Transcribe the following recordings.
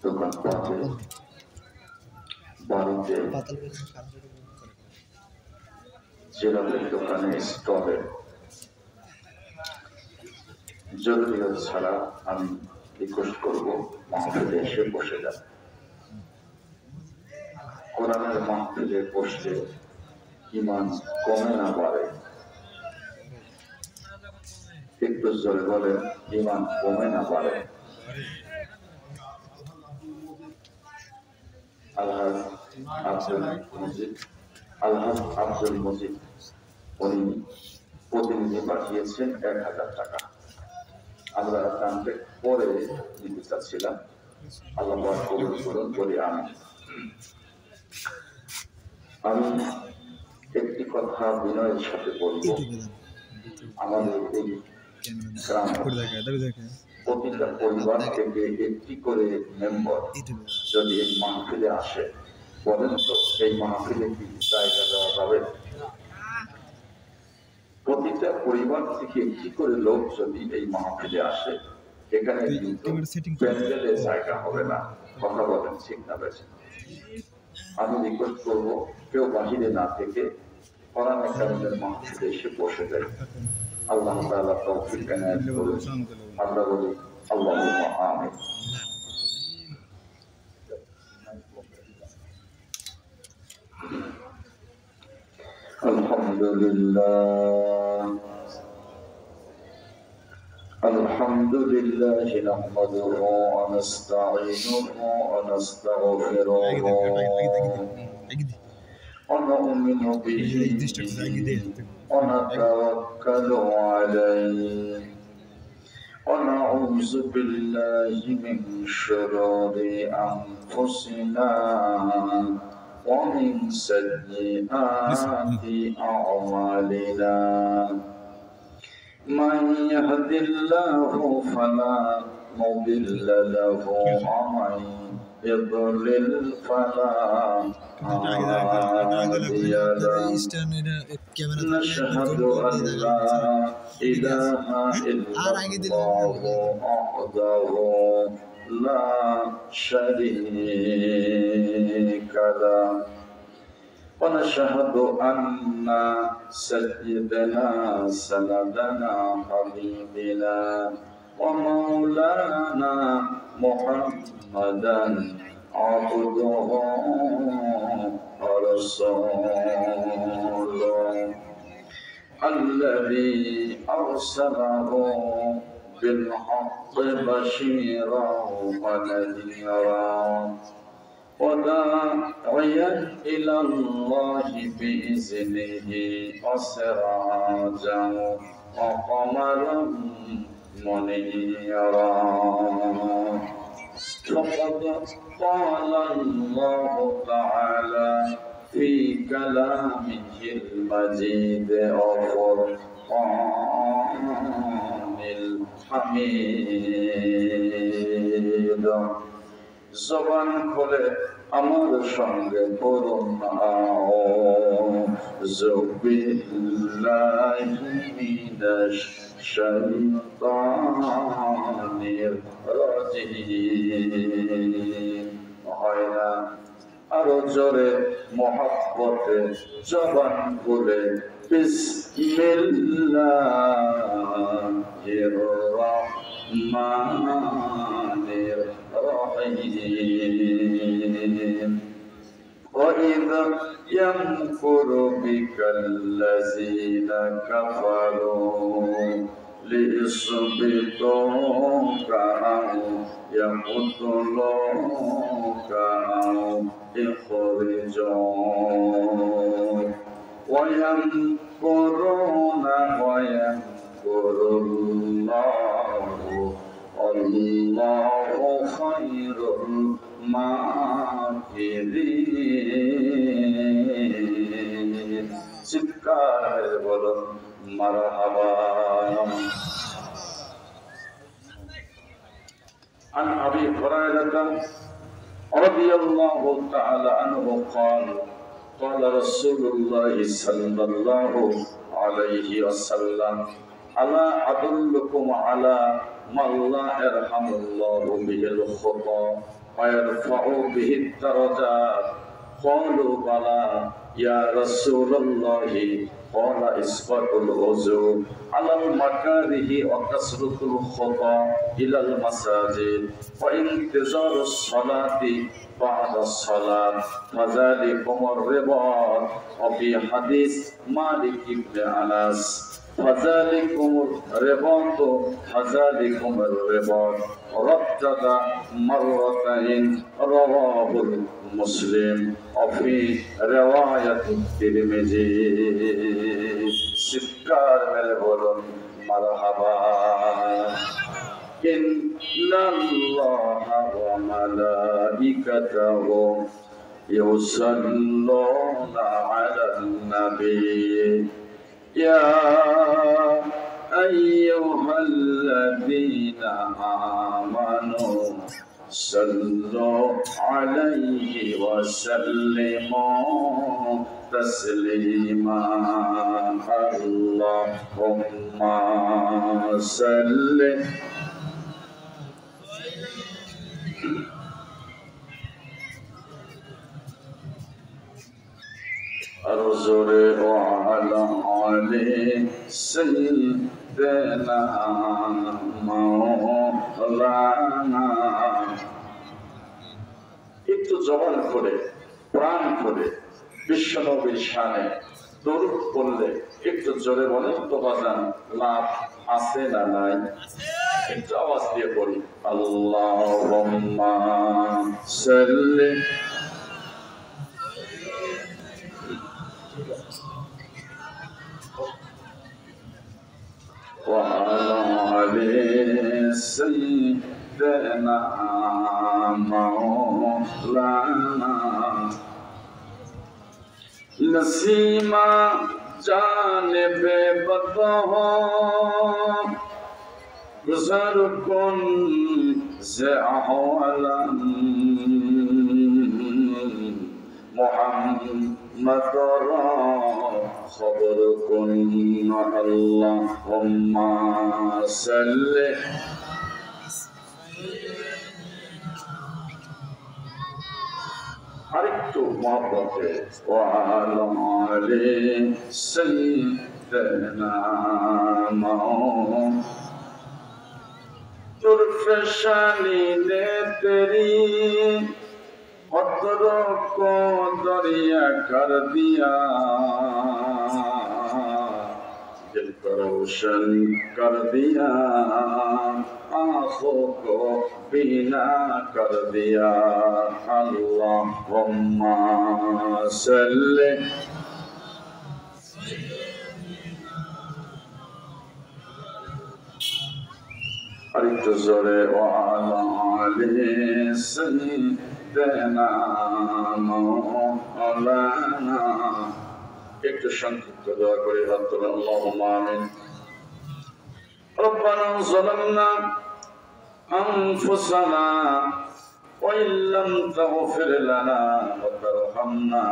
দোকানপাটে, বাড়িতে, জেলাদের দোকানে, স্টলে জরুরি ছাড়া আমি রিকোয়েস্ট করবো মাহফিলে এসে বসে যান। কোরআনের মাহফিলে বসলে ঈমান কমে না বাড়ে। একটু জোরে বলেন, ঈমান কমে না বাড়ে। আলহাজ আব্দুল মজিদ উনি প্রতিনিধি পাঠিয়েছেন 1000 টাকা। আমরা তান্ত্রিক পরে নিতে চাচ্ছিলাম। আল্লাহ কবুল করুন বলি আমি একটি কথা বিনয়ের সাথে বলবো। আমাদের এই গ্রাম প্রতিটা পরিবার থেকে একটি করে মেম্বার যদি এই মাহফিলে আসে, বলেন তো এই মাহফিলে কি জায়গা দেওয়া যাবে? প্রতিটা পরিবার থেকে একটি করে লোক যদি এই মাহফিলে আসে, এখানে প্যান্ডেলে জায়গা হবে না। কথা বলেন ঠিক না বেশি? আমি রিকোয়েস্ট করবো কেউ বাহিরে না থেকে কোরআন কারীমের মাহফিলে এসে বসে যায়। আল্লাহ তাআলা তৌফিক এনায়েত করুন। আমরা বলি আল্লাহুম্মা আমিন। আলহামদুলিল্লাহ নাহমাদুহু ওয়া নাস্তাঈনুহু ওয়া নাস্তাগফিরুহু ونؤمن به ونتوكل عليه ونعوذ بالله من شرور أنفسنا ومن سيئات أعمالنا من يهد الله فلا مضل له ومن يضلل فلا هادي له نشهد أن لا إله إلا الله وحده لا شريك له ونشهد أن سيدنا سندنا حبيبنا ومولانا محمدا عبده ورسوله الذي أرسله بالحق بشيرا ونذيرا وداعيا إلى الله بإذنه وسراجا وقمرا منيرا فقد قال الله تعالى في كلامه المجيد وفرقان الحميد জবান খুলে আমার সঙ্গে পড়ুন আউযু বিল্লাহি মিনাশ শাইতানির রাজিম। হয় না? আরো জোরে মহব্বতে জবান খুলে বিসমিল্লাহির রাহমানির الرحيم وإذا يمكر بك الذين كفروا ليثبتوك أو يقتلوك أو يخرجوك ويمكرون ويمكر الله والله خير الماكرين চিৎকার বলুন মারহাবা। عن أبي هريرة رضي الله تعالى عنه قال قال رسول الله صلى الله عليه وسلم ألا أدلكم على من لا يرحم الله به الخطى ويرفع به الدرجات قالوا بلى يا رسول الله قال إسباغ الوضوء على المكاره وكثرة الخطى إلى المساجد وانتظار الصلاة بعد الصلاة فذلكم الرباط. وفي حديث مالك بن أنس فذلكم الرباط فذلكم الرباط ردد مرتين رواه مسلم وفي رواية الترمذي. চিৎকার মেরে বলুন মারহাবা। ইন্নাল্লাহা ওয়া মালাইকাতাহু ইউসাল্লুনা আলান নবী ইয়া আইয়ুহাল্লাযীনা আমানু সাল্লু আলাইহি ওয়া সাল্লিমু تسليما اللهم صل الرسول وعلى آل سيدنا مولانا। একটু জবান করে প্রাণ করে বিশ্বনবীর শানে দরুদ পড়লে একটু জোরে বলেন তো বাজান, লাভ আছে না নাই? একটু আওয়াজ দিয়ে পড়ি আল্লাহুম্মা সাল্লি ওয়া আলা আলি সাইয়্যিদিনা মাওলানা नसीमा जानिबे बदहो गुज़र कुन से अहवालन मुहम्मद रा खबर कुन अल्लाहुम्मा सल्ली আরেকটু মহব্বতে ওয়ালা আলি সাইয়্যিদিনা তুরফশানি নে তেরি কদর কো দরিয়া কর দিয়া दिल को रोशन कर दिया आँखों को बीना कर दिया अल्लाहुम्मा सल्ली আরেকটু জোরে ওয়ালা আলি সাইয়্যিদিনা মাওলানা। একটু সংক্ষিপ্ত দোয়া করে হাত তোলেন আল্লাহুম্মা আমিন। রব্বানা যালামনা আনফুসানা ওয়া ইল্লাম তাগফির লানা ওয়া তারহামনা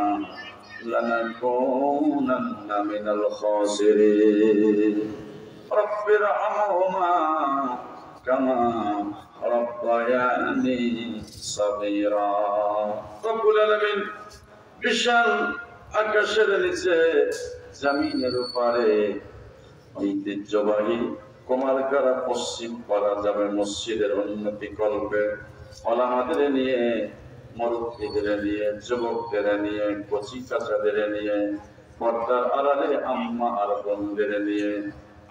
লানাকুনান্না মিনাল খাসিরিন। রব্বিরহামহুমা কামা রাব্বায়ানি সাগীরা। রব্বুল আলামিন বিশাল আকাশের নিচে জমিনের উপরে ঐতিহ্যবাহী কুমারগাড়া পশ্চিম পাড়া জামে মসজিদের উন্নতি কল্পে ওলামাদের নিয়ে, মুরব্বিদের নিয়ে, যুবকদের নিয়ে, কচি কাচাদের নিয়ে, পর্দার আড়ালে আম্মা আর বোনদের নিয়ে,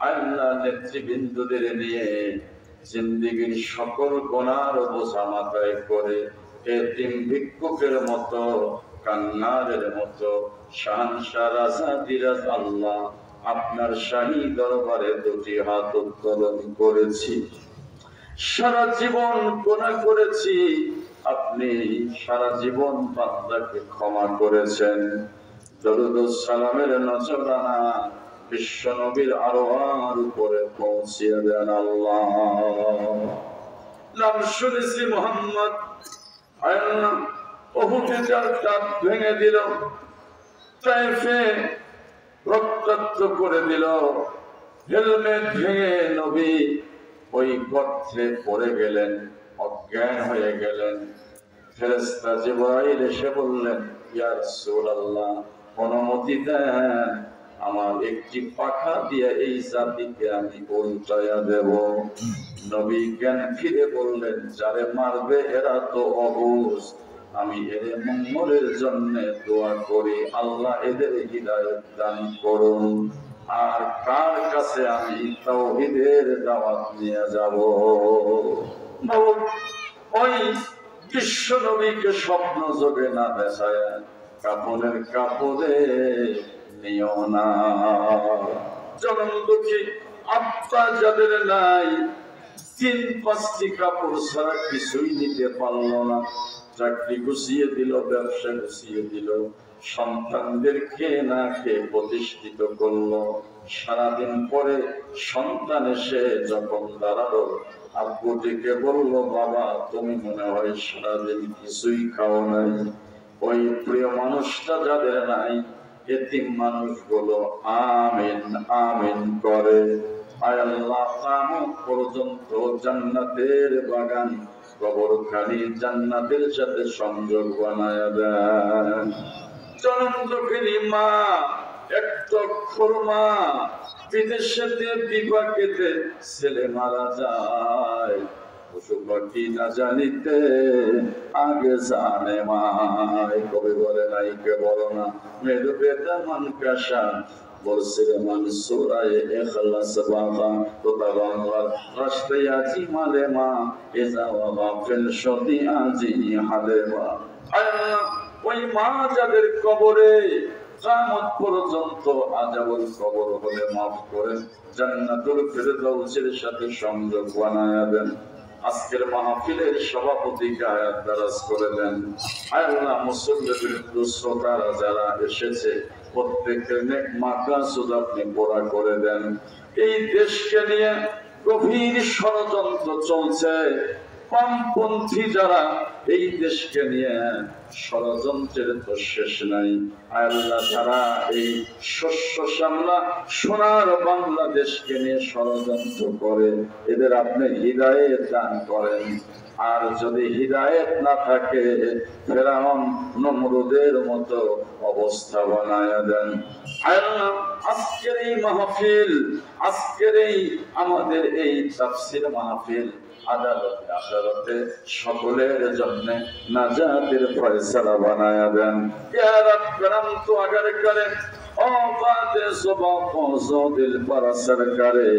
আল্লাহ নেতৃবৃন্দদের নিয়ে জিন্দেগীর সকল গুনার বোঝা মাথায় করে এতিম ভিক্ষুকের মতো কান্নারের মতো শাহানশা রাজা দিরাজ আল্লাহ আপনার শাহী দরবারে দুটি হাত উত্তোলন করেছি। সারা জীবন গুনাহ করেছি, আপনি সারা জীবন বান্দাকে ক্ষমা করেছেন। দরুদ ও সালামের নজরানা বিশ্ব নবীর আরওয়ার উপরে পৌঁছিয়ে দেন আল্লাহ। নাম শুনেছি মুহাম্মদ, আল্লাহ উহুদে যার দাঁত ভেঙে দিল, তায়েফে রক্তাক্ত করে দিল, হেলমেট ভেঙে নবী ওই গর্তে পড়ে গেলেন, অজ্ঞান হয়ে গেলেন। ফেরেশতা জিবরাইল এসে বললেন, ইয়া রাসূলুল্লাহ, অনুমতি দেন, আমার একটি পাখা দিয়ে এই জাতিকে আমি উল্টায়া দেব। নবী জ্ঞান ফিরে বললেন, যারে মারবে এরা তো অবুঝ, আমি এদের মঙ্গলের জন্য দোয়া করি, আল্লাহ এদের হিদায়াত দান করুন। আর কার কাছে আমি তাওহীদের দাওয়াত নিয়ে যাব? ওই বিশ্ব নবীকে স্বপ্ন যোগে না দেখায় কাপড়ের কাপড়ে নিও না। জনম দুঃখী আত্মা যাদের নাই, 3-5টি কাপড় ছাড়া কিছুই নিতে পারলো না, চাকরি গুছিয়ে দিল, ব্যবসা গুছিয়ে দিল, সন্তানদের খেয়ে না খেয়ে প্রতিষ্ঠিত করলো। সারাদিন পরে সন্তান এসে যখন দাঁড়ালো, আব্বুটিকে বললো, বাবা তুমি মনে হয় সারাদিন কিছুই খাও নাই। ওই প্রিয় মানুষটা যাদের নাই, এতিম মানুষগুলো আমিন আমিন করে। আয় আল্লাহ, কিয়ামত পর্যন্ত জান্নাতের বাগান কবরখানি জান্নাতের সাথে সংযোগ বানায়া দেন। জনম দুঃখিনী মা, একটা অক্ষর মা, বিদেশেতে বিপাকেতে ছেলে মারা যায়, পশু পাখি না জানিতে আগে জানে মায়। কবি বলে নাই কে বলো না, মেরু বেদা মান কাশা বলছিল মানসুরায় ইখলাস বাবা, তো বাংলার রাস্তায় আজি মালে মা, এ যাওয়া গাফিল সদি আজি হালে মা। ওই মা যাদের কবরে কিয়ামত পর্যন্ত আযাবুল কবর হলে মাফ করেন, জান্নাতুল ফিরদাউসের সাথে সংযোগ বানায়া দেন। আজকের মাহফিলের সভাপতিকে আয়াত দারাজ করে দেন। আল্লাহ, মুসল্লিদের শ্রোতারা যারা এসেছে প্রত্যেকের নেক মাকাসুদ আপনি পুরা করে দেন। এই দেশকে নিয়ে গভীর ষড়যন্ত্র চলছে, বামপন্থী যারা এই দেশকে নিয়ে ষড়যন্ত্রের তো শেষ নাই। আল্লাহ, যারা এই শস্য শ্যামলা সোনার বাংলাদেশকে নিয়ে ষড়যন্ত্র করে, এদের আপনি হিদায়াত দান করেন। আর যদি হিদায়াত না থাকে, ফেরাউন নমরুদের মতো অবস্থা বানায়া দেন। আল্লাহ, আজকের এই মাহফিল, আজকের এই আমাদের এই তাফসীর মাহফিল আদালতে আদালতে সকলের জন্য নাজাতের ফয়সালা বানায়া দেন। ইয়া রাব্বানা তো আগার করে ও বাদে সুবা পৌঁছো দিল পার সরকারে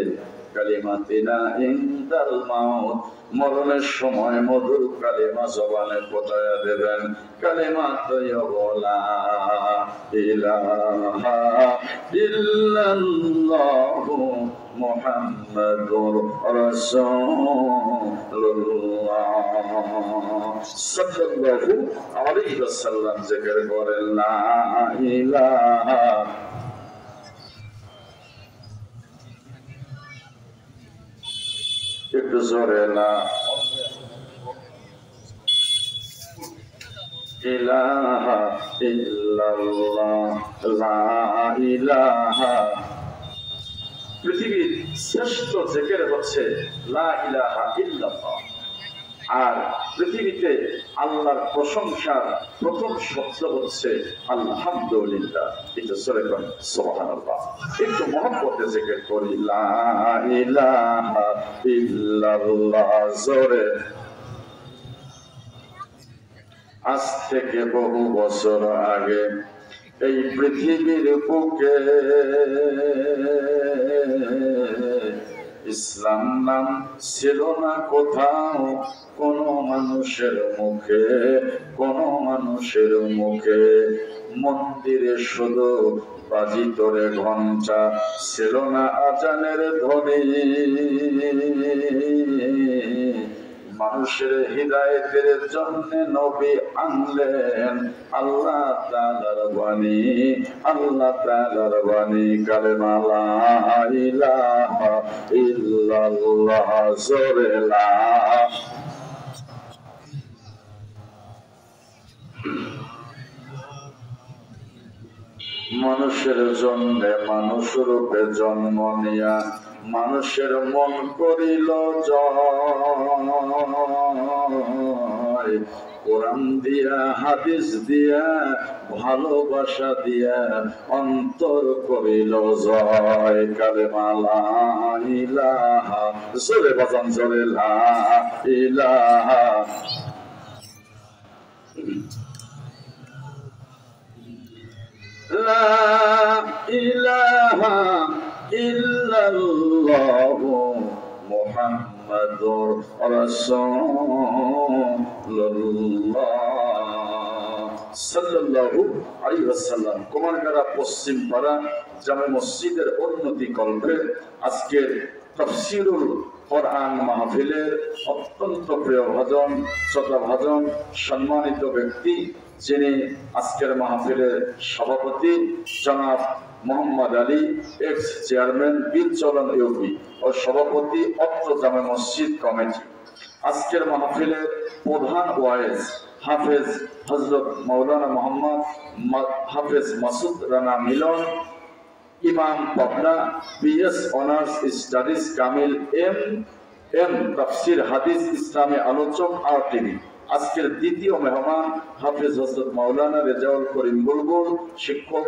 কালিমাতিনা ইনদাল মাউত, মরণের সময় মধুর কালিমা জবানে পৌঁছায়া দেবেন। কালিমা তাইয়্যিবা ইলাহা ইল্লাল্লাহু মুহাম্মাদুর রাসূলুল্লাহ সাল্লাল্লাহু আলাইহি ওয়াসাল্লাম জিকির করেন লা ইলাহা একটু জোরে না ইলাহা ইল্লাল্লাহ লা ইলাহা। পৃথিবীর শ্রেষ্ঠ জিকির হচ্ছে লা ইলাহা ইল্লাল্লাহ। আর পৃথিবীতে আল্লাহর প্রশংসার প্রথম শব্দ হচ্ছে আলহামদুলিল্লাহ। একটু জোরে বলেন সুবহানাল্লাহ। একটু মহব্বতে জিকির করি লা ইলাহা ইল্লাল্লাহ জোরে। আজ থেকে বহু বছর আগে এই পৃথিবীর বুকে ইসলাম নাম ছিল না কোথাও, কোন মানুষের মুখে, কোন মানুষের মুখে। মন্দিরে শুধু বাজিত রে ঘণ্টা, ছিল না আজানের ধ্বনি। মানুষের হিদায়াতের জন্য নবী আনলেন আল্লাহ তাআলার বাণী, আল্লাহ তাআলার বাণী। কালেমা লা ইলাহা ইল্লাল্লাহ জোরে লা। মানুষের জন্য মানুষ রূপে জন্ম নিয়া মানুষের মন করিল জয়। হয় কোরআন দিয়া, হাদিস দিয়া, ভালোবাসা দিয়া অন্তর করিল জয়। কালেমা লা ইলাহা, জোরে বাজান জোরে, লা ইলাহা লা ইলাহা ইল্লাল্লাহু মুহাম্মাদুর রাসূলুল্লাহ সাল্লাল্লাহু আলাইহি ওয়াসাল্লাম। কুমারগাড়া পশ্চিম পাড়া জামে মসজিদের উন্নতি কল্পে আজকের তাফসীরুল কোরআন মাহফিলের অত্যন্ত প্রিয় ভাজন, শ্রোতা ভাজন, সম্মানিত ব্যক্তি, যিনি আজকের মাহফিলের সভাপতি জনাব Mohammad Ali, ex chairman Bircharan UP ও সভাপতি অত্র জামে মসজিদ কমিটি। আজকের মাহফিলের প্রধান ওয়াইজ হাফেজ হযরত মাওলানা মোহাম্মদ হাফেজ মাসুদ রানা মিলন, ইমাম পাবনা, বিএস অনার্স স্টাডিজ কামিল, এম তাফসীর হাদিস ইসলামী আলোচক RTV। আজকের দ্বিতীয় মেহমান হাফেজ হযরত মাওলানা রেজাউল করিম বুলবুল, শিক্ষক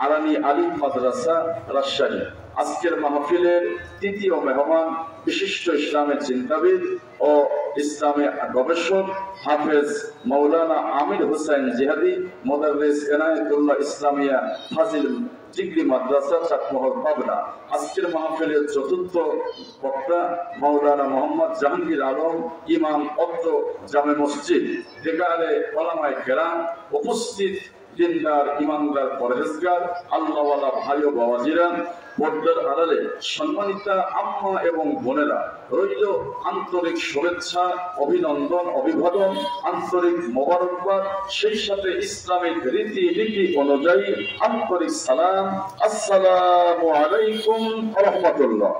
আরানি আলিম মাদ্রাসা রাজশাহী। আজকের মাহফিলের তৃতীয় মেহমান বিশিষ্ট ইসলামের চিন্তাবিদ ও ইসলামী গবেষক হাফেজ মাওলানা আমির হোসেন জিহাদি, মুদাররিস এনায়েতুল্লাহ ইসলামিয়া ফাজিল ডিগ্রি মাদ্রাসা চাটমোহর পাবনা। আজকের মাহফিলের চতুর্থ বক্তা মাওলানা মোহাম্মদ জাহাঙ্গীর আলম, ইমাম অত্র জামে মসজিদ। যেখানে ওলামায়ে কেরাম উপস্থিত, দিনদার, ইমানদার, পরহেজগার, আল্লাহওয়ালা ভাই ও বাবাজিরা, পর্দার আড়ালে সম্মানিতা আম্মা এবং বোনেরা, রইল আন্তরিক শুভেচ্ছা, অভিনন্দন, অভিবাদন, আন্তরিক মোবারকবাদ, সেই সাথে ইসলামিক রীতিনীতি অনুযায়ী আন্তরিক সালাম। আসসালামু আলাইকুম ওয়া রাহমাতুল্লাহ।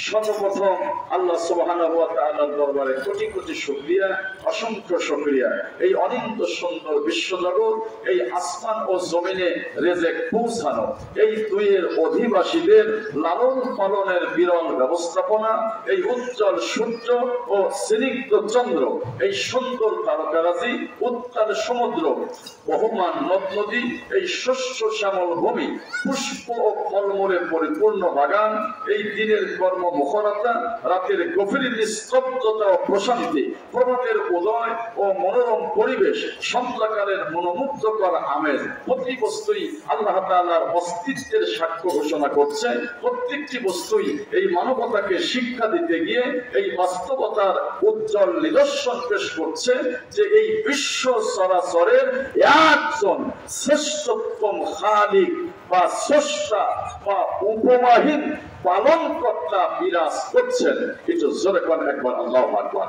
সর্বপ্রথম আল্লাহ সুবহানাহু ওয়া তাআলার দরবারে কোটি কোটি শুকরিয়া, অসংখ্য শুকরিয়া। এই অনন্ত সুন্দর বিশ্বজগৎ, এই আসমান ও জমিনে রিজিক পৌঁছানো, এই দুইয়ের অধিবাসীদের লালন পালনের বিরল ব্যবস্থাপনা, এই উজ্জ্বল সূর্য ও স্নিগ্ধ চন্দ্র, এই সুন্দর তারকারাজি, উত্তাল সমুদ্র, বহমান নদ নদী, এই শস্য শ্যামল ভূমি, পুষ্প ও ফলমূলে পরিপূর্ণ বাগান, এই দিনের কর্ম মুখরতা, রাতের গভীর নিস্তব্ধতা ও প্রশান্তি, প্রভাতের উদয় ও মনোরম পরিবেশ, সন্ধ্যাকালের মনোমুগ্ধকর আমেজ, প্রতি বস্তুই আল্লাহ তাআলার অস্তিত্বের সাক্ষ্য ঘোষণা করছে। প্রত্যেকটি বস্তুই এই মানবতাকে শিক্ষা দিতে গিয়ে এই বাস্তবতার উজ্জ্বল নিদর্শন পেশ করছে যে এই বিশ্ব চরাচরের একজন শ্রেষ্ঠতম খালিক বা স্রষ্টা বা উপমাহীন পালন কর্তা বিরাজ করছেন। একটু জোরে কোন একবার আল্লাহু আকবার।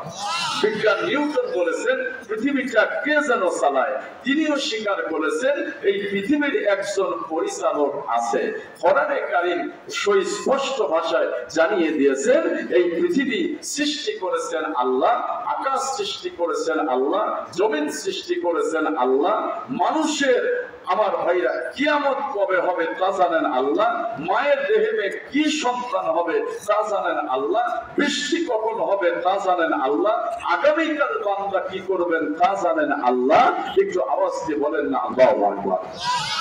বিজ্ঞান নিউটন বলেছেন পৃথিবীটা কে যেন চালায়, তিনিও স্বীকার করেছেন এই পৃথিবীর একজন পরিচালক আছে। কোরআনে কারীম সুস্পষ্ট ভাষায় জানিয়ে দিয়েছেন এই পৃথিবী সৃষ্টি করেছেন আল্লাহ, আকাশ সৃষ্টি করেছেন আল্লাহ, জমিন সৃষ্টি করেছেন আল্লাহ, মানুষের আমার ভাইরা কিয়ামত কবে হবে তা জানেন আল্লাহ, মায়ের দেহে কি সন্তান হবে তা জানেন আল্লাহ, বৃষ্টি কখন হবে তা জানেন আল্লাহ, আগামীকাল বান্দা কি করবেন তা জানেন আল্লাহ। একটু আওয়াজ দিয়ে বলেন না আল্লাহু আকবার।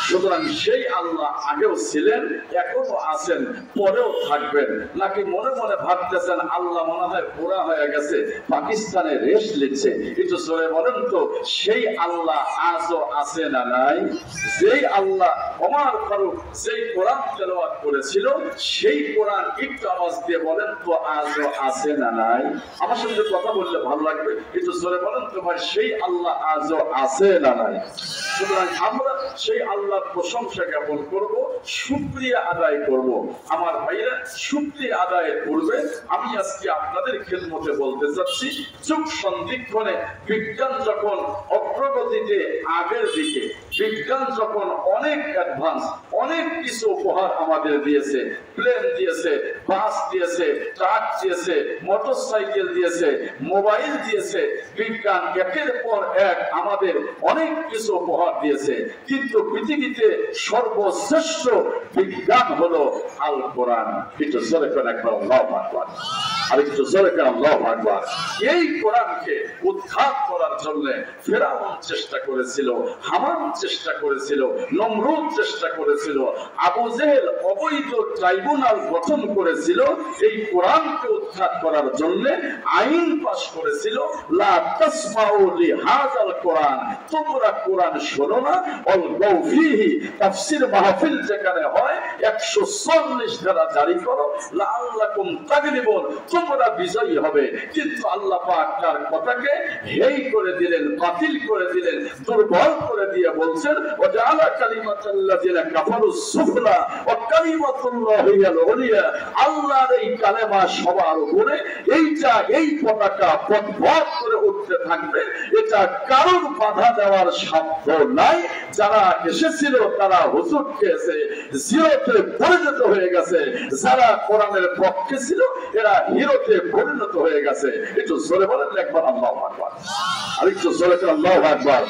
সুতরাং সেই আল্লাহ আগেও ছিলেন, এখনো আছেন, পরেও থাকবেন। নাকি মনে মনে ভাবতেছেন আল্লাহ মনে হয় বুড়া হয়ে গেছে, পাকিস্তানে রেস্ট নিচ্ছে? একটু জোরে বলেন তো, সেই আল্লাহ আজও আছে না নাই? যেই আল্লাহ ওমর ফারুক যেই কোরআন তেলাওয়াত করেছিল, সেই কোরআন একটু আওয়াজ দিয়ে বলেন তো আজও আছে না নাই? আমার সাথে কথা বললে ভালো লাগবে। একটু জোরে বলেন তো ভাই, সেই আল্লাহ আজও আছে না নাই? সুতরাং আমরা সেই আল্লাহর প্রশংসা জ্ঞাপন করব, শুকরিয়া আদায় করব। আমার ভাইরা, শুকরিয়া আদায়ের পূর্বে আমি আজকে আপনাদের খেদমতে বলতে চাচ্ছি, যুগ সন্ধিক্ষণে বিজ্ঞান যখন অগ্রগতিতে আগের দিকে, বিজ্ঞান যখন অনেক অ্যাডভান্স, অনেক কিছু উপহার আমাদের দিয়েছে, প্লেন দিয়েছে, বাস দিয়েছে, ট্রাক দিয়েছে, মোটরসাইকেল দিয়েছে, মোবাইল দিয়েছে, বিজ্ঞান একের পর এক আমাদের অনেক কিছু উপহার দিয়েছে, কিন্তু পৃথিবীতে সর্বশ্রেষ্ঠ বিজ্ঞান হলো আল কোরআন। একটু জোরে করে একবার আল্লাহু আকবার। আরেকটু জোরে করে আল্লাহু আকবার। এই কোরআনকে উদ্ধার করার জন্য ফেরাউন চেষ্টা করেছিল, হামান চেষ্টা করেছিল, নমরুদ চেষ্টা করেছিল, আবু জেহেল অবৈধ ট্রাইব্যুনাল গঠন করেছিল এই কোরআনকে উদ্ধার করার জন্য, আইন পাস করেছিল, লা তাসমাউ লিহাযাল কোরআন, তোমরা কোরআন শোনো না, অল গৌফিহি, তাফসীর মাহফিল যেখানে হয় 140 ধারা জারি করো, লাআল্লাকুম তাগলিবুন, তোমরা বিজয়ী হবে। কিন্তু আল্লাহ পাক তার কথাকে হেই করে দিলেন, বাতিল করে দিলেন, দুর্বল করে দিয়ে বলছেন ওয়াজাআলা কালিমাতাল্লাযিনা কাফারুস সুফলা ওয়া কালিমাতুল্লাহি হিয়াল উলিয়া, আল্লাহর এই কালেমা সবার উপরে, এইটা এই পতাকা পথ করে উঠতে থাকবে, এটা কারোর বাধা দেওয়ার সাধ্য নাই। যারা এসেছিল তারা হুজুর খেয়েছে, জিরোতে পরিণত হয়ে গেছে, যারা কোরআনের পক্ষে ছিল এরা হিরোতে পরিণত হয়ে গেছে। একটু জোরে বলেন একবার আল্লাহু আকবার, আর একটু জোরে করে আল্লাহু আকবার।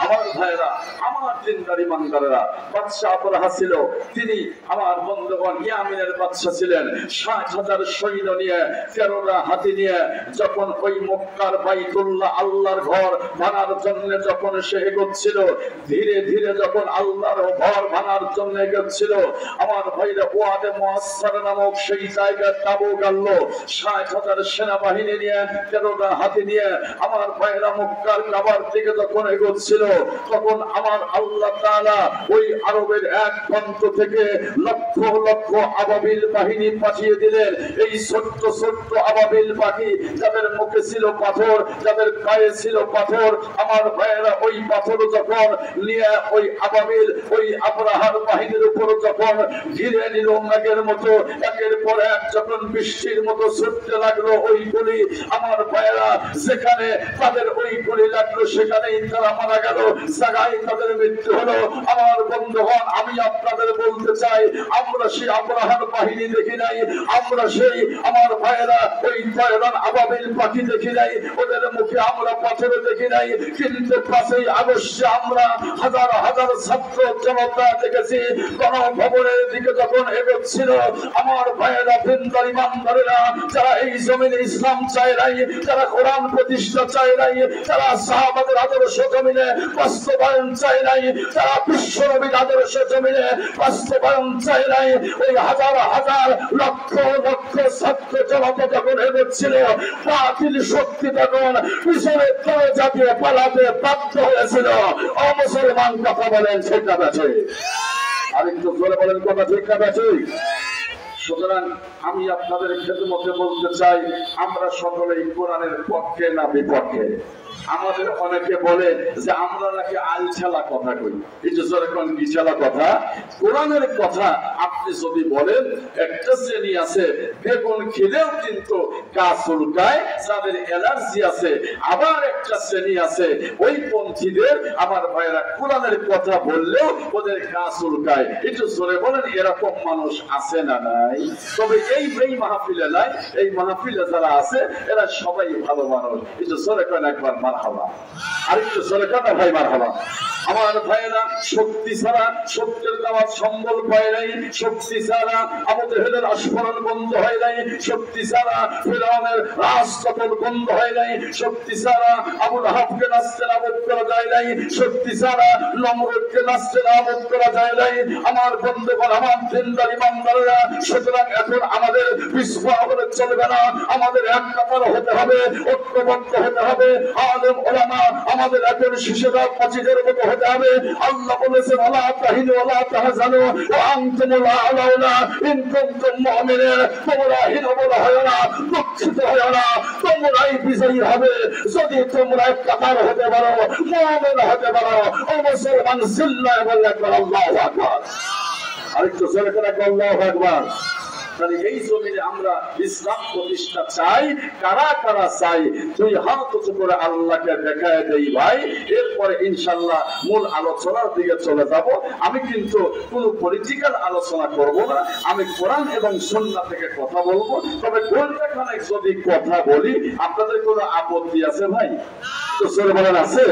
আমার ভাইরা, আমার দিনদার ইমানদারেরা, বাদশা আবরাহা ছিল, তিনি আমার বন্ধুগণ ইয়ামিনের বাদশা ছিলেন। 60,000 সৈন্য নিয়ে, 13টা হাতি নিয়ে যখন ওই মক্কার বাইতুল্লাহ আল্লাহর ঘর ভাঙার জন্য যখন সে এগোচ্ছিল, ধীরে ধীরে যখন আল্লাহর ঘর ভাঙার জন্য এগোচ্ছিল, আমার ভাইরা ওয়াদে মুআসসার নামক সেই জায়গায় তাবু গাড়লো 60,000 সেনাবাহিনী নিয়ে, 13টা হাতি নিয়ে আমার ভাইরা মক্কার কাবার দিকে যখন এগোচ্ছিল, তখন আমার আল্লাহ তাআলা ওই আরবের এক প্রান্ত থেকে লক্ষ লক্ষ আবাবিল বাহিনী পাঠিয়ে দিলেন। এই ছোট্ট ছোট্ট আবাবিল পাখি, যাদের মুখে ছিল পাথর, যাদের গায়ে ছিল পাথর, আমার ভাইয়েরা ওই পাথর যখন নিয়ে ওই আবাবিল ওই আবরাহার বাহিনীর উপর যখন ঘিরে নিল মেঘের মতো, একের পর এক যখন বৃষ্টির মতো ছুটতে লাগলো ওই গুলি, আমার ভাইয়েরা যেখানে তাদের ওই গুলি লাগলো সেখানেই তারা মারা গেল, জায়গায় তাদের মৃত্যু হলো। আমার বন্ধুগণ, আমি আপনাদের বলতে চাই, আমরা সেই আবরাহার বাহিনী দেখি নাই, আমরা সেই আমার ভাইয়েরা ওই তয়রান আবাবিল পাখি দেখি নাই, ওদের মুখে আমরা পাথর দেখি নাই, কিন্তু 5ই আগস্টে আমরা হাজার হাজার ছাত্র জনতা দেখেছি গণভবনের দিকে যখন এগোচ্ছিল। আমার ভাইয়েরা, দিনদার ইমানদারেরা, যারা এই জমিনে ইসলাম চায় নাই, যারা কোরআন প্রতিষ্ঠা চায় নাই, যারা সাহাবাদের আদর্শ জমিনে বাস্তবায়ন চায় নাই, যারা বিশ্ব নবীর আদর্শ জমিনে বাস্তবায়ন চায় নাই, ওই হাজার হাজার লক্ষ লক্ষ ছাত্র জনতা যখন এগোচ্ছিল, বাতিল শক্তি তখন পিছনে দরজা দিয়ে পালাতে বাধ্য হয়েছিল। অমুসলমান কথা বলেন সেটা বেছে, আরেকটু জোরে বলেন কথা ঠিক না বেছে। সুতরাং আমি আপনাদের খেদমতে বলতে চাই, আমরা সকলেই কোরআনের পক্ষে না বিপক্ষে? আমাদের অনেকে বলে যে আমরা নাকি আলছালা কথা কই। এই যে যখন বিছালা কথা, কোরআনের কথা আপনি যদি বলেন, একটা শ্রেণী আছে বেগুন খেলেও কিন্তু গা চুলকায়, যাদের অ্যালার্জি আছে। আবার একটা শ্রেণী আছে ওই পন্থীদের, আমার ভাইয়েরা, কোরআনের কথা বললেও ওদের গা চুলকায়। একটু জোরে বলেন, এরকম মানুষ আছে না নাই? তবে এই মাহফিলে নাই, এই মাহফিলে যারা আছে এরা সবাই ভালো মানুষ। একটু জোরে করেন একবার মারহাবা, আরেকটু জোরে করেন ভাই মারহাবা। আমার ভাইয়েরা, শক্তি ছাড়া সত্যের দাওয়াত সম্বল পায় নাই, শক্তি ছাড়া আমাদের হেলের আস্ফলন বন্ধ হয় নাই, শক্তি ছাড়া ফিরআউনের রাজপথন বন্ধ হয় নাই, শক্তি ছাড়া আবু লাহাবকে নাচতে নাবুদ করা যায় নাই, শক্তি ছাড়া নমরুদকে নাচতে নাবুদ করা যায় নাই। আমার বন্ধুগণ, আমার দিনদার ইমানদারেরা, সুতরাং এখন আমাদের পিছপা হলে চলবে না, আমাদের এক কাতার হতে হবে, ঐক্যবদ্ধ হতে হবে। আলেম ওলামা আমাদের এখন শিশুরা পচিদের মতো হতে হবে। আল্লাহ বলেছেন, ওয়ালা তাহিনু ওয়ালা তাহজানু ওয়া আনতুমুল আ'লাউনা ইন কুনতুম মুমিনিন, তোমরা হীনবল হয় না, দুঃখিত হয় না, তোমরাই বিজয়ী হবে যদি তোমরা এক কাতার হতে পারো, মুমিন হতে পারো। ও মুসলমান, জিল্লায় বলে একবার আল্লাহু আকবার, আরেকটু জোরে করে আল্লাহু আকবার। তাহলে এই জমিনে আমরা ইসলাম প্রতিষ্ঠা চাই। কারা কারা চাই? দুই হাত উঁচু করে আল্লাহকে দেখায় দেই ভাই, এরপরে ইনশাআল্লাহ মূল আলোচনার দিকে চলে যাব। আমি কিন্তু কোনো পলিটিক্যাল আলোচনা করব না, আমি কোরআন এবং সুন্নাহ থেকে কথা বলবো। তবে ঘন্টাখানেক যদি কথা বলি, আপনাদের কোনো আপত্তি আছে ভাই? তো জোরে বলেন আছে?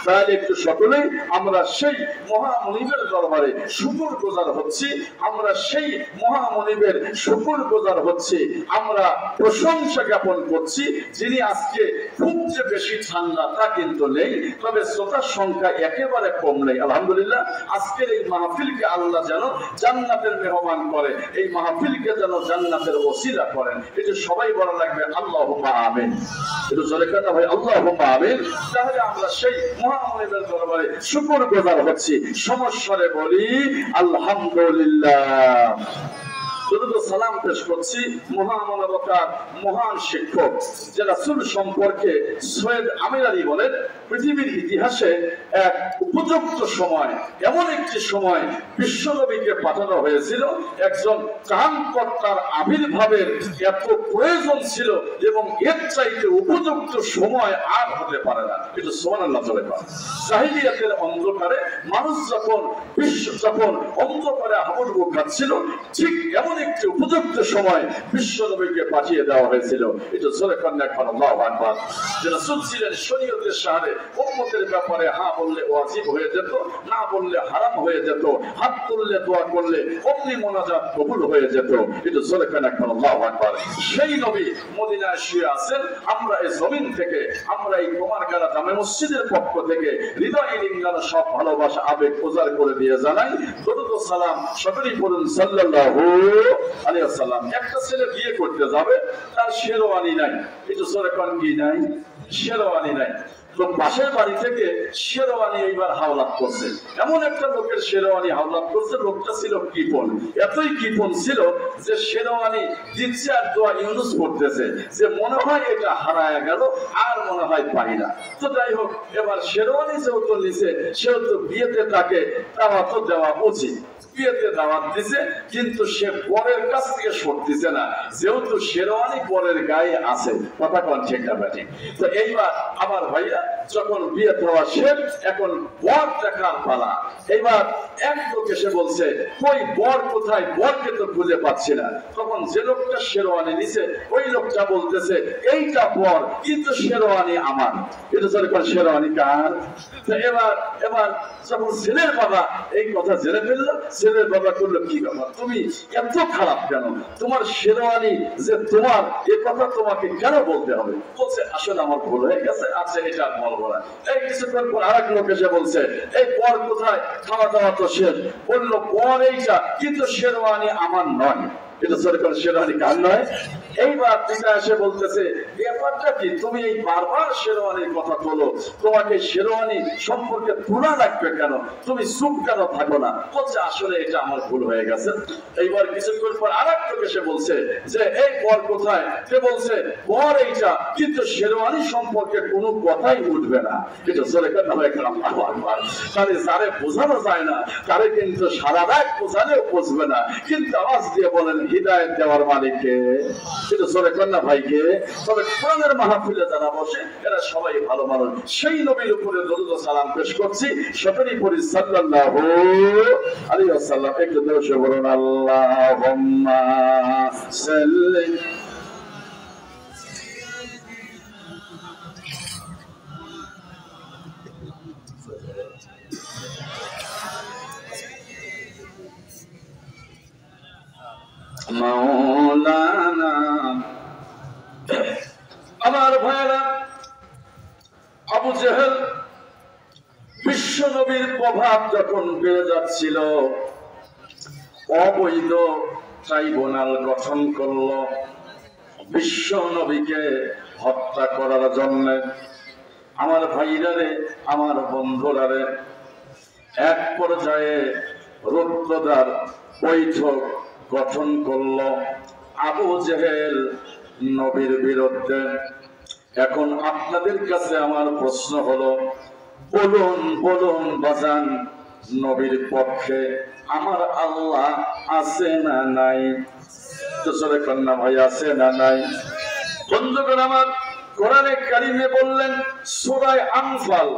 তাহলে একটু সকলেই আমরা সেই মহামনিবের দরবারে শুকরগুজার হচ্ছি, আমরা সেই মহামনিবের শুকরগুজার হচ্ছি, আমরা প্রশংসা জ্ঞাপন করছি, যিনি আজকে খুব যে বেশি ঠান্ডা তা কিন্তু নেই, তবে শ্রোতার সংখ্যা একেবারে কম নেই। আলহামদুলিল্লাহ, আজকের এই মাহফিলকে আল্লাহ যেন জান্নাতের মেহমান করে, এই মাহফিলকে যেন জান্নাতের ওসিলা করেন। এটা সবাই বলা লাগবে আল্লাহুম্মা আমিন। এটা জোরে কথা ভাই, আল্লাহুম্মা আমিন। তাহলে আমরা সেই মহামনিবের দরবারে শুকরগুজার হচ্ছি, সমস্বরে বলি আলহামদুলিল্লাহ। সালাম পেশ করছি মহামানবতার মহান শিক্ষক যে রাসূল সম্পর্কে সৈয়দ আমির আলী বলেন, পৃথিবীর ইতিহাসে এক উপযুক্ত সময়, এমন একটি সময় বিশ্বনবীকে পাঠানো হয়েছিল, একজন ত্রাণকর্তার আবির্ভাবের এত প্রয়োজন ছিল এবং এর চাইতে উপযুক্ত সময় আর হতে পারে না। কিন্তু সুবহানাল্লাহ বলে পারে। জাহিলিয়াতের অন্ধকারে মানুষ যখন অন্ধকারে হাবুডুবু খাচ্ছিল, ঠিক এমন একটি উপযুক্ত সময় বিশ্বনবীকে পাঠিয়ে দেওয়া হয়েছিল। এটা জোরে কন্যা খান আল্লাহু আকবার। যে রাসূল ছিলেন শরীয়তের শাহরে, উম্মতের ব্যাপারে হ্যাঁ বললে ওয়াজিব হয়ে যেত, না বললে হারাম হয়ে যেত, হাত তুললে দোয়া করলে অমনি মোনাজাত কবুল হয়ে যেত। এটা জোরে কন্যা খান আল্লাহু আকবার। সেই নবী মদিনায় শুয়ে আছেন। আমরা এই জমিন থেকে, আমরা এই কুমারগাড়া জামে মসজিদের পক্ষ থেকে হৃদয় লিঙ্গানো সব ভালোবাসা আবেগ উজাড় করে দিয়ে জানাই দরুদ ও সালাম সকলেই পড়ুন সাল্লাল্লাহু আলাইহি ওয়াসাল্লাম। একটা ছেলে বিয়ে করতে যাবে, তার শেরওয়ানি নাই। এটা জোরে কোন কি নাই? শেরওয়ানি নাই। তো পাশের বাড়ি থেকে শেরওয়ানি এইবার হাওলাত করছে, এমন একটা লোকের শেরওয়ানি হাওলাত করছে। লোকটা ছিল কৃপণ, এতই কৃপণ ছিল যে শেরওয়ানি দিচ্ছে আর দোয়া ইউনুস করতেছে যে মনে হয় এটা হারায় গেল, আর মনে হয় পাই না। তো যাই হোক, এবার শেরওয়ানি যেহেতু নিছে, সেহেতু বিয়েতে তাকে দাওয়াত দেওয়া উচিত। বিয়েতে দাওয়াত দিছে, কিন্তু সে বরের কাছ থেকে সরতেছে না, যেহেতু শেরওয়ানি বরের গায়ে আছে। কথা কোন ঠিক না ঠিক? তো এইবার আমার ভাইয়া যখন বিয়ে দেওয়া শেষ, এখন বর দেখার পালা। এইবার এক লোক এসে বলছে, কই বর কোথায়? বরকে তো খুঁজে পাচ্ছি না। তখন যে লোকটা শেরওয়ানি নিছে, ওই লোকটা বলতেছে এইটা বর, কিন্তু শেরওয়ানি আমার। এটা যখন শেরওয়ানি কার? এবার যখন ছেলের বাবা এই কথা জেনে ফেলল, ছেলের বাবা করলো, কি বাবা তুমি এত খারাপ কেন? তোমার শেরওয়ানি যে তোমার, এ কথা তোমাকে কেন বলতে হবে? বলছে আসলে আমার ভুল হয়ে গেছে, আচ্ছা এটা বলবো না। এই কিছুক্ষণ পর আরেক লোক এসে বলছে, এই বর কোথায়? খাওয়া দাওয়া তো শেষ। বললো বর এইটা, কিন্তু শেরওয়ানি আমার নয়। এটা সরকার শেরওয়ানি কার নয়? এইবার পিতা এসে বলতেছে, ব্যাপারটা কি? তুমি এই বারবার শেরওয়ানির কথা তোলো, তোমাকে শেরওয়ানি সম্পর্কে তোলা লাগবে কেন? তুমি চুপ কেন থাকো না? বলছে আসলে এটা আমার ভুল হয়ে গেছে। এইবার কিছুক্ষণ পর আরেক লোক এসে বলছে যে এই বর কোথায়? সে বলছে বর এইটা, কিন্তু শেরওয়ানি সম্পর্কে কোনো কথাই উঠবে না। এটা সরকার নামে তাহলে যারে বোঝানো যায় না, তারে কিন্তু সারা রাত বোঝালেও বুঝবে না। কিন্তু আওয়াজ দিয়ে বলেন হিদায়াত দেওয়ার মালিককে। সেটা সরে কন্যা ভাইকে। তবে কোরআনের মাহফিলে যারা বসে এরা সবাই ভালো মানুষ। সেই নবীর উপরে দরুদ ও সালাম পেশ করছি, সকলেই পড়ি সাল্লাল্লাহু আলাইহি ওয়াসাল্লাম। একটু দরুদ বলুন আল্লাহুম্মা সাল্লি মাওলানা। আমার ভাইরা, আবু জেহেল বিশ্ব নবীর প্রভাব যখন বেড়ে যাচ্ছিল, অবৈধ ট্রাইব্যুনাল গঠন করলো বিশ্ব নবীকে হত্যা করার জন্য। আমার ভাইরারে, আমার বন্ধুরারে, এক পর্যায়ে রুদ্রদার বৈঠক গঠন করলো আবু জেহেল নবীর বিরুদ্ধে। এখন আপনাদের কাছে আমার প্রশ্ন হলো, বলুন বলুন বাজান, নবীর পক্ষে আমার আল্লাহ আছে না নাই? তো সরে কন্যা ভাই, আছে না নাই? বন্ধুগণ আমার, কোরআনে কারিমে বললেন সূরা আনফাল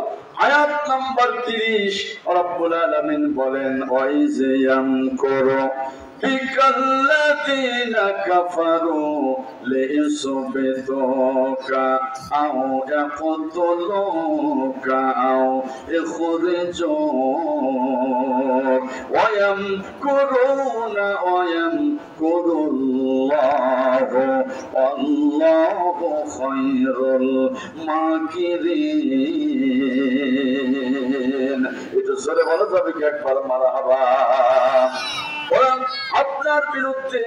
আয়াত নাম্বার 30, রব্বুল আলামিন বলেন ওয়াইজাম করো الذين كفروا ليثبتوك أو يقتلوك أو يخرجوك ويمكرون ويمكر الله والله خير الماكرين. এটা জোরে বলা যাবে কি একবার মারহাবা? ওরা আপনার বিরুদ্ধে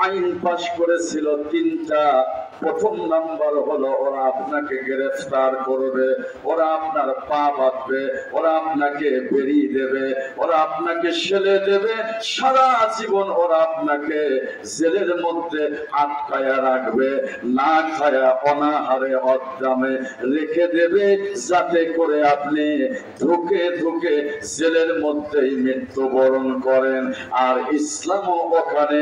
আইন পাশ করেছিল তিনটা। প্রথম নাম্বার হলো ওরা আপনাকে গ্রেফতার করবে, ওরা আপনার পা বাঁধবে, ওরা আপনাকে বেরিয়ে দেবে, ওরা আপনাকে সেলে দেবে, সারা জীবন ওরা আপনাকে জেলের মধ্যে আটকায়া রাখবে, না খায়া অনাহারে অদ্দামে রেখে দেবে, যাতে করে আপনি ধুকে ধুকে জেলের মধ্যেই মৃত্যুবরণ করেন। আর ইসলামও ওখানে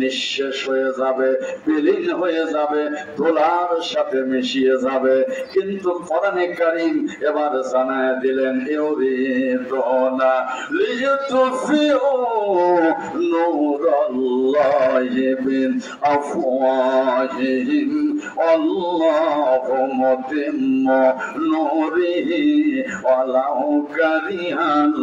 নিঃশেষ হয়ে যাবে, বিলীন হয়ে যাবে, ধুলার সাথে মিশিয়ে যাবে। কিন্তু কোরআনে কারীম এবার জানায় দিলেন ইউরিদুনা লিইউতফিউ নূরাল্লাহি বিআফওয়াহিহিম আল্লাহু মুতিম্মু নূরিহি ওয়ালাউ কারিহাল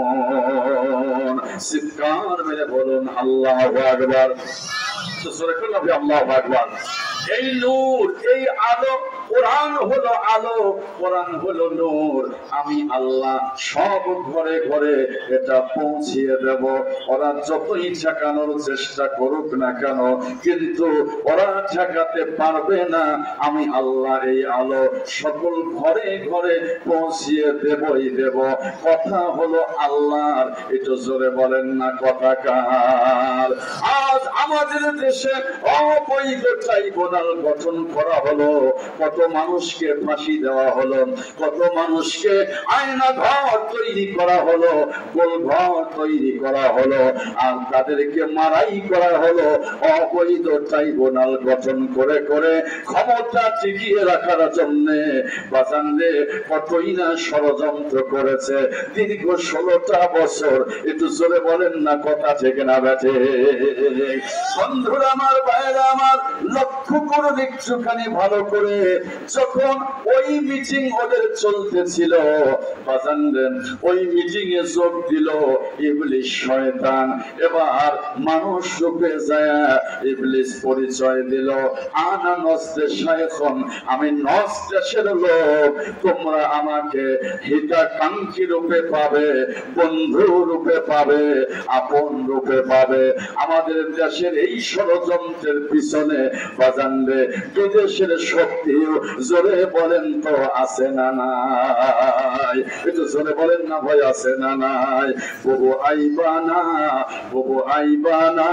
কাফিরুন। চিৎকার মেরে বলুন আল্লাহু আকবার। আল্লাহু আকবার। এই নূর, এই আলো, কোরআন হলো আলো, কোরআন হলো নূর। আমি আল্লাহ সব ঘরে ঘরে এটা পৌঁছিয়ে দেব। ওরা যতই ঠেকানোর চেষ্টা করুক না কেন, কিন্তু ওরা ঠেকাতে পারবে না। আমি আল্লাহ এই আলো সকল ঘরে ঘরে পৌঁছিয়ে দেবই দেব। কথা হলো আল্লাহর, একটু জোরে বলেন না কথা কার? আজ আমাদের দেশে অবৈধ ট্রাইব্যুনাল গঠন করা হলো, কত মানুষকে ফাঁসি দেওয়া হলো, কত মানুষকে আয়না ঘর তৈরি করা হলো, গোলঘর তৈরি করা হলো, আর তাদেরকে মারাই করা হলো অবৈধ ট্রাইব্যুনাল গঠন করে করে ক্ষমতা টিকিয়ে রাখার জন্য। বাজানরে কতই না ষড়যন্ত্র করেছে দীর্ঘ 16টা বছর। একটু জোরে বলেন না কথা ঠিক না বেঠে? বন্ধুরা আমার, ভাইরা আমার, লক্ষ্য করে একটুখানি ভালো করে, যখন ওই মিটিং ওদের চলতেছিল, বাজানরে ওই মিটিং এ যোগ দিল ইবলিস শয়তান। এবার মানুষ রূপে যায় ইবলিস পরিচয় দিল, আনা নস্তে শায়খুন, আমি নস্তের লোক, তোমরা আমাকে হিতাকাঙ্ক্ষী রূপে পাবে, বন্ধু রূপে পাবে, আপন রূপে পাবে। আমাদের দেশের এই ষড়যন্ত্রের পিছনে বাজানরে বিদেশের শক্তিও জোরে বলেন তো আছে না নাই? একটু জোরে বলেন না ভাই, আছে না নাই? বহু আইবানা, বহু আইবানা,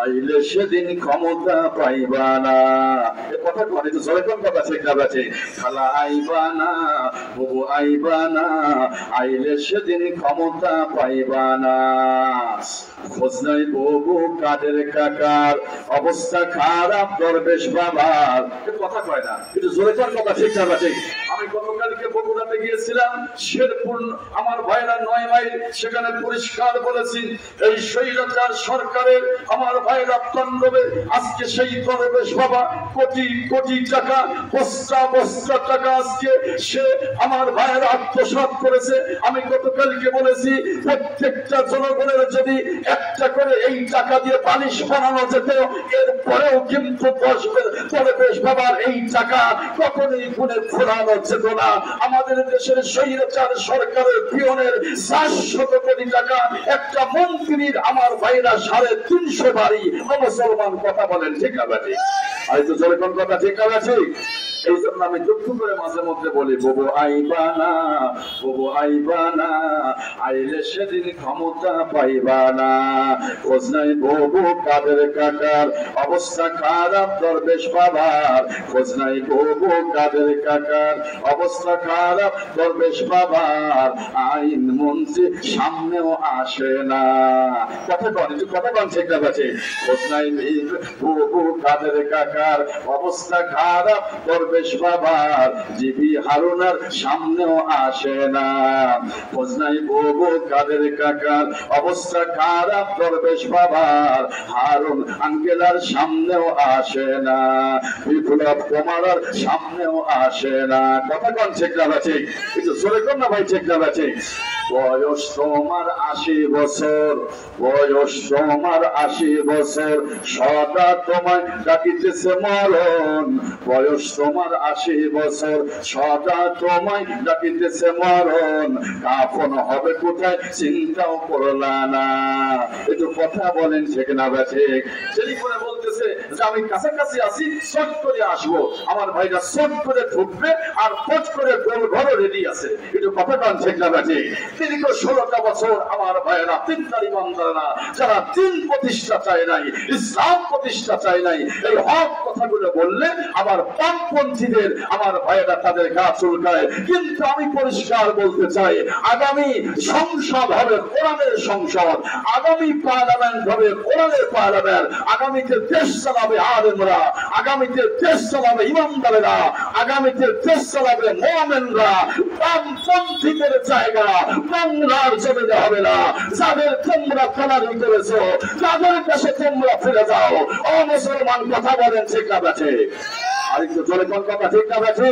আইলে সেদিন ক্ষমতা পাইবানা। এ কথা কোন? একটু জোরে কোন কথা ঠিক না বেঠে? খালা আইবানা, বহু আইবানা, আইলে সেদিন ক্ষমতা পাইবানা। খোঁজ নাই বহু কাদের কাকার, অবস্থা খারাপ দরবেশ বাবার। কথা কয় না, কিন্তু জোরে কোন কথা ঠিক না বেঠে? আমি গতকালকে বগুড়াতে গিয়েছিলাম, শেরপুর আমার ভাইরা 9 মাইল, সেখানে পরিষ্কার বলেছি এই স্বৈরাচার সরকারের আমার ভাইরা তাণ্ডবে। আজকে সেই দরবেশ বাবা কোটি কোটি টাকা, বস্তা বস্তা টাকা আজকে সে আমার ভাইরা আত্মসাৎ করেছে। আমি গতকালকে বলেছি প্রত্যেকটা জনগণের যদি একটা করে এই টাকা দিয়ে বালিশ বানানো যেত, এরপরেও কিন্তু দরবেশ বাবার এই টাকা কখনোই গুণে ফোরানো যেত না। আমাদের দেশের স্বৈরাচার সরকারের পিয়নের 400 কোটি টাকা একটা মন্ত্রীর আমার ভাইরা 350 বাড়ি। মুসলমান কথা বলেন ঠিক আছে? আর তো জোরে কোন কথা ঠিক আছে? এই জন্য আমি দুঃখ করে মাঝে মধ্যে বলি, ববু আইবানা, ববু আইবানা, আইলে সেদিন ক্ষমতা পাইবানা। খোঁজ নাই ববু কাদের কাকার, অবস্থা খারাপ দরবেশ বাবার। খোঁজ নাই ববু কাদের কাকার, অবস্থা খারাপ দরবেশ বাবার। আইন মন্ত্রী সামনেও আসে না। কথা কন, একটু কথা কন ঠিক আছে? খোঁজ নাই ববু কাদের কাকার, অবস্থা খারাপ দরবেশ বাবার জিবি হারুনার সামনেও আসে না। খোঁজ নাই বউ কাদের কাকার অবস্থা খারাপ দরবেশ বাবার হারুন আঙ্কেলার সামনেও আসে না। বিপ্লব কুমারের সামনেও আসে না। কথা কোন ঠিক না ঠিক? একটু জোরে কোন না ভাই, ঠিক না ঠিক? বয়স তোমার 80 বছর, বয়স তোমার 80 বছর, সদা তোমায় ডাকিতেছে মরণ। বয়স তোমার 80 বছর, সদা তোমায় ডাকিতেছে মরণ। কাফন হবে কোথায় চিন্তাও করলা না। একটু কথা বলেন ঠিক না ঠিক? সেই করে বলতেছে যে আমি কাছাকাছি আছি, শট করে আসবো। আমার ভাইরা শট করে ঢুকবে আর ফট করে গোল ঘরও রেডি আছে। একটু কথা বলেন ঠিক না ঠিক? দীর্ঘ 16টা বছর আমার ভাইয়েরা তিনটার ইমানদাররা যারা দিন প্রতিষ্ঠা চায় নাই, ইসলাম প্রতিষ্ঠা চায় নাই, এই হক কথাগুলো বললে আবার পাকপন্থীদের আমার ভাইয়েরা তাদের গা চুলকায়। কিন্তু আমি পরিষ্কার বলতে চাই, আগামী সংসদ হবে কোরআনের সংসদ, আগামী পার্লামেন্ট হবে কোরআনের পার্লামেন্ট, আগামীতে দেশ চালাবে আলেমরা, আগামীতে দেশ চালাবে ইমানদারেরা, আগামীতে দেশ চালাবে মুমিনরা। বামপন্থীদের জায়গা বাংলার জমিনে হবে না। যাদের তোমরা তালাবি করেছো তাদের কাছে তোমরা ফিরে যাও। ও মুসলমান, কথা বলেন ঠিক না বেঠে? আরেকটু জোরে কোন কথা ঠিক না বেঠে?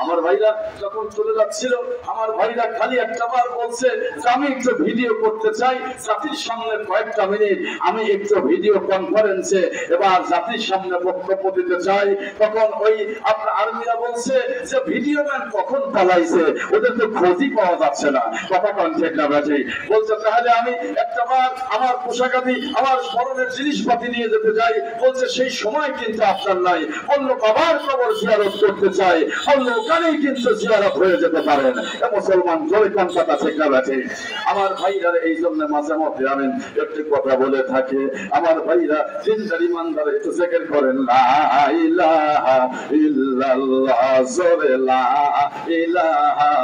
আমার ভাইরা যখন চলে যাচ্ছিল, আমার ভাইরা খালি একটা বার বলছে যে আমি একটু ভিডিও করতে চাই জাতির সামনে কয়েকটা মিনিট, আমি একটু ভিডিও কনফারেন্সে এবার জাতির সামনে বক্তব্য দিতে চাই। তখন ওই আপনার আর্মিরা বলছে যে ভিডিও ম্যান কখন পালাইছে, ওদের তো খোঁজই পাওয়া যাচ্ছে না। কথা কোন ঠিক না বেঠে? বলছে তাহলে আমি একটা বার আমার পোশাকাদি আমার স্মরণের জিনিসপাতি নিয়ে যেতে চাই। বলছে সেই সময় কিন্তু আপনার নাই। বললো বাবার কবর জিয়ারত করতে চাই, বললো ওখানেই কিন্তু জিয়ারত হয়ে যেতে পারেন। মুসলমান জোরে কোন কথা ঠিক না বেঠে? আমার ভাইরা এই জন্য মাঝে মধ্যে আমি একটি কথা বলে থাকি, আমার ভাইরা দিনদার ইমানদার একটু জিকির করেন লা ইলাহা ইল্লাল্লাহ, জোরে লা ইলাহা।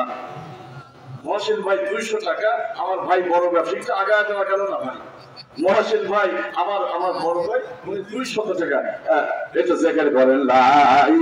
মহসিন ভাই 200 টাকা, আমার ভাই বড় ব্যবসায়ী, আগায় দেওয়া গেল না ভাই। মহসিন ভাই আমার বড় ভাই, উনি 200 টাকা এটা জিকির করেন লা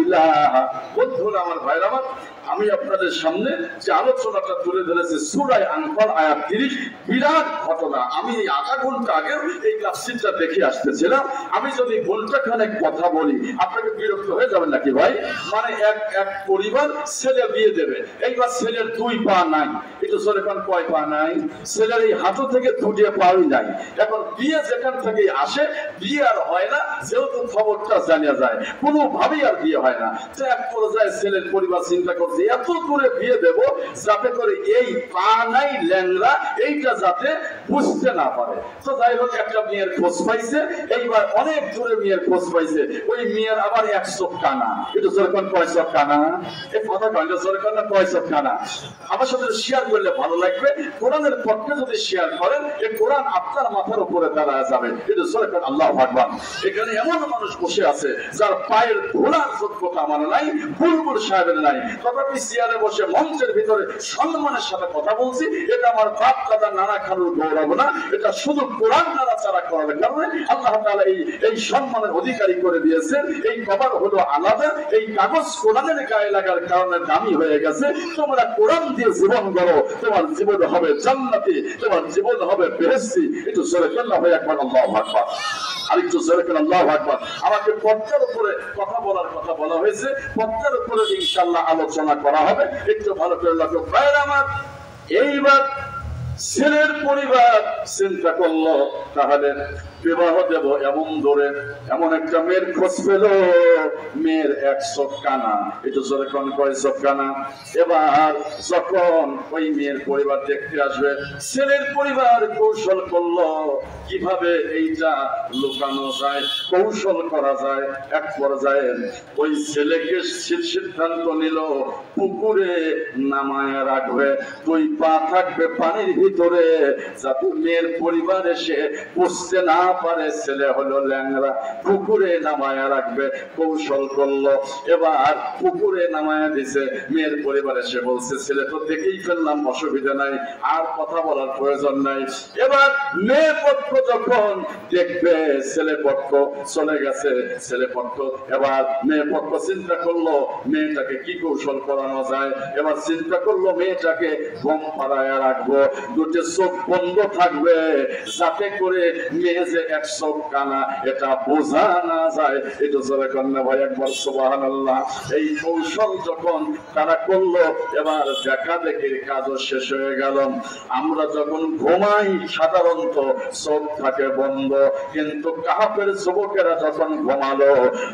ইলাহা। বন্ধুরা আমার ভাইরা আমার, আমি আপনাদের সামনে যে আলোচনাটা তুলে ধরেছি সূরা আনফাল আয়াত 30, বিরাট ঘটনা। আমি আধা ঘন্টা আগে এই তাফসীরটা দেখে আসতেছিলাম। আমি যদি ঘন্টা খানেক কথা বলি আপনাকে বিরক্ত হয়ে যাবেন নাকি ভাই? মানে এক পরিবার ছেলে বিয়ে দেবে, এইবার ছেলের 2 পা নাই। একটু জোরে কোন কয় পা নাই? ছেলের এই হাঁটু থেকে 2 পাই নাই। এখন বিয়ে যেখান থেকে আসে বিয়ে আর হয় না, যেহেতু খবরটা জানা যায়, কোনোভাবেই আর বিয়ে হয় না। তো এক পর্যায়ে ছেলের পরিবার চিন্তা করছে এত দূরে বিয়ে দেব যাতে করে এই পা নাই ল্যাংড়া এইটা যাতে বুঝতে না পারে। তো যাই হোক একটা মেয়ের খোঁজ পাইছে, এইবার অনেক দূরে মেয়ের খোঁজ পাইছে। ওই মেয়ের আবার 1 চোখ কানা। একটু জোরে কোন কয় চোখ কানা? এই কথা কইলে জোরে কোন না কয় চোখ কানা? আমার সাথে শেয়ার করলে ভালো লাগবে। কোরআনের পক্ষে যদি শেয়ার করেন এই কোরআন আপনার মাথার উপরে দাঁড়ায় যাবে। একটু জোরে কোন আল্লাহু আকবার। এখানে এমন মানুষ বসে আছে যার পায়ের ধুলার যোগ্যতা আমার নাই, বুলবুল সাহেবের নাই, তথাপি চেয়ারে বসে মঞ্চের ভিতরে সম্মানের সাথে কথা বলছি। এটা আমার বাপ দাদা নানা খালুর গৌরব না, এটা শুধু কোরআন নাড়াচাড়া করার কারণে আল্লাহ তাআলা এই সম্মানের অধিকারী করে দিয়েছেন। এই কবর হলো আলাদা, এই কাগজ কোরআনের গায়ে লাগার কারণে দামি হয়ে গেছে। তোমরা কোরআন দিয়ে জীবন গড়ো, তোমার জীবন হবে জান্নাতি, তোমার জীবন হবে বেহেশতি। একটু জোরে আল্লাহু আকবার, আল্লাহু আকবার। আরেকটু জোরে করে আল্লাহু আকবার। আমাকে পর্দার উপরে কথা বলার কথা বলা হয়েছে, পর্দার উপরে ইনশাআল্লাহ আলোচনা করা হবে। একটু ভালো করে লক্ষ্য করেন। আমার এইবার ছেলের পরিবার চিন্তা করলো তাহলে বিবাহ দেব, এমন ধরে এমন একটা মেয়ের খোঁজ পেল, মেয়ের 1 চোখ কানা। একটু জোরে কোন কয় চোখ কানা? এবার যখন ওই মেয়ের পরিবার দেখতে আসবে, ছেলের পরিবার কৌশল করলো কিভাবে এইটা লুকানো যায়, কৌশল করা যায়। এক পর্যায়ে ওই ছেলেকে সিদ্ধান্ত নিল পুকুরে নামায় রাখবে, 2 পা থাকবে পানির ভিতরে, ভিতরে যাতে মেয়ের পরিবার এসে বুঝতে না পারে ছেলে হলো ল্যাংড়া, পুকুরে নামায়া রাখবে কৌশল করলো। এবার পুকুরে নামায়া দিছে, মেয়ের পরিবার এসে বলছে ছেলে তো দেখেই ফেললাম, অসুবিধা নাই, আর কথা বলার প্রয়োজন নাই। এবার মেয়ে পক্ষ যখন দেখবে ছেলে পক্ষ চলে গেছে, ছেলে পক্ষ এবার মেয়ে পক্ষ চিন্তা করলো মেয়েটাকে কি কৌশল করানো যায়। এবার চিন্তা করলো মেয়েটাকে ঘুম পাড়ায় রাখবো, দুটো চোখ বন্ধ থাকবে যাতে করে মেয়ে যে এক চোখ কানা এটা বোঝা না যায়। এটা জোরে কন্যা ভাই একবার সুবহানাল্লাহ। এই কৌশল যখন তারা করলো, এবার দেখা দেখির কাজও শেষ হয়ে গেল। আমরা যখন ঘুমাই সাধারণত চোখ থাকে বন্ধ, কিন্তু কাফের যুবকেরা যখন ঘুমালো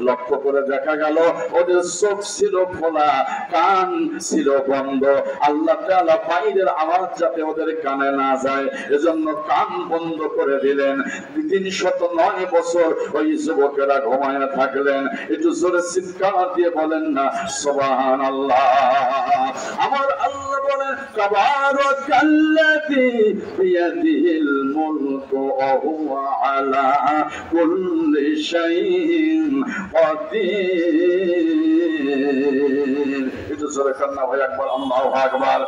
লক্ষ্য করে দেখা গেল ওদের চোখ ছিল খোলা, কান ছিল বন্ধ। আল্লাহ তাআলা বাইরের আওয়াজ যাতে ওদের কানে না যায় এজন্য কান বন্ধ করে দিলেন। 309 বছর ওই যুবকেরা ঘুমায় থাকলেন। একটু জোরে চিৎকার দিয়ে বলেন না সুবহানাল্লাহ। আমার আল্লাহ বলেন তাবারাকাল্লাযী বিয়াদিহিল মুলকু ওয়া হুয়া আলা কুল্লি শাইইন কাদির। একটু জোরে কান্না ভাই একবার আল্লাহু আকবার।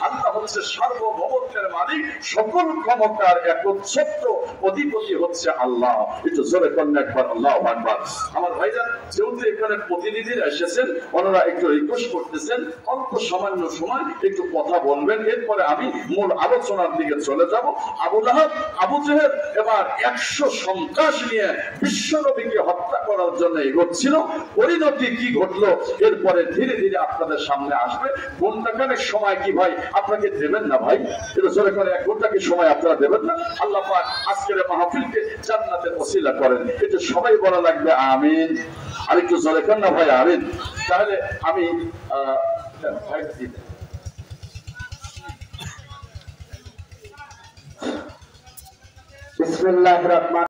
আল্লাহ হচ্ছে সার্বভৌমত্বের মালিক, সকল ক্ষমতার একচ্ছত্র অধিপতি হচ্ছে আল্লাহ। একটু জোরে কান্না একবার আল্লাহু আকবার। আমার ভাইজান যেহেতু এখানে প্রতিনিধিরা এসেছেন, ওনারা একটু রিকোয়েস্ট করতেছেন অল্প সামান্য সময় একটু কথা বলবেন, এরপরে আমি মূল আলোচনার দিকে চলে যাব। আবু লাহাব আবু জেহেল এবার 100 সন্ত্রাস নিয়ে বিশ্বনবীকে হত্যা করার জন্য এগোচ্ছিল। পরিণতি কি ঘটলো এরপরে ধীরে ধীরে আপনাদের সামনে আসবে। ঘন্টাখানেক সময় কি ভাই আপনাকে দেবেন না ভাই? এটা জোরে করে 1 ঘন্টা কি সময় আপনারা দেবেন না? আল্লাহ পাক আজকের মাহফিলকে জান্নাতের ওসিলা করেন, এটা সবাই বলা লাগবে আমিন। আর একটু জোরে করেন না ভাই আমিন। তাহলে আমি বিসমিল্লাহির রহমানির